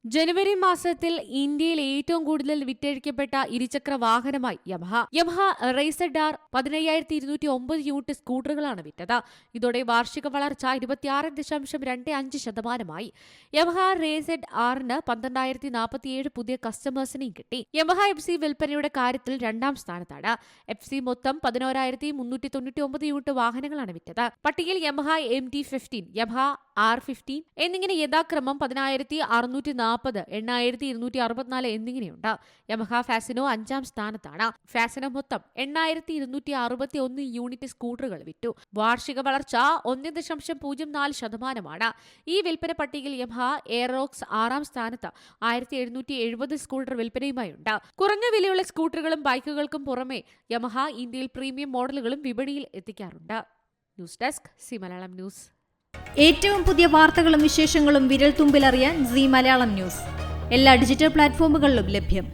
ജനുവരി മാസത്തിൽ ഇന്ത്യയിൽ ഏറ്റവും കൂടുതൽ വിറ്റഴിക്കപ്പെട്ട ഇരുചക്ര വാഹനമായി യമഹ റേസർ ഡാർ 15,209 യൂണിറ്റ് സ്കൂട്ടറുകളാണ് വിറ്റത്. ഇതോടെ വാർഷിക വളർച്ച 26.25%. യമഹ റേസർ ആറിന് 12,047 പുതിയ കസ്റ്റമേഴ്സിനെയും കിട്ടി. യമഹ FC വിൽപ്പനയുടെ കാര്യത്തിൽ രണ്ടാം സ്ഥാനത്താണ്. FC മൊത്തം 11,399 യൂണിറ്റ് വാഹനങ്ങളാണ് വിറ്റത്. പട്ടികയിൽ യമഹ MT-15, യമഹ R15 എന്നിങ്ങനെ യഥാക്രമം 10,640, 8,264 എന്നിങ്ങനെയുണ്ട്. യമഹ ഫാസിനോ അഞ്ചാം സ്ഥാനത്താണ്. ഫാസിനോ മൊത്തം 8,261 യൂണിറ്റ് സ്കൂട്ടറുകൾ വിറ്റു. വാർഷിക വളർച്ച 1.04%. ഈ വിൽപ്പന പട്ടികയിൽ യമഹ എയറോക്സ് ആറാം സ്ഥാനത്ത് 1,770 സ്കൂട്ടർ വിൽപ്പനയുമായുണ്ട്. കുറഞ്ഞ വിലയുള്ള സ്കൂട്ടറുകളും ബൈക്കുകൾക്കും പുറമെ യമഹ ഇന്ത്യയിൽ പ്രീമിയം മോഡലുകളും വിപണിയിൽ എത്തിക്കാറുണ്ട്. News desk C Malayalam news. ഏറ്റവും പുതിയ വാർത്തകളും വിശേഷങ്ങളും വിരൽ തുമ്പിലറിയാൻ സി മലയാളം ന്യൂസ് എല്ലാ ഡിജിറ്റൽ പ്ലാറ്റ്ഫോമുകളിലും ലഭ്യം.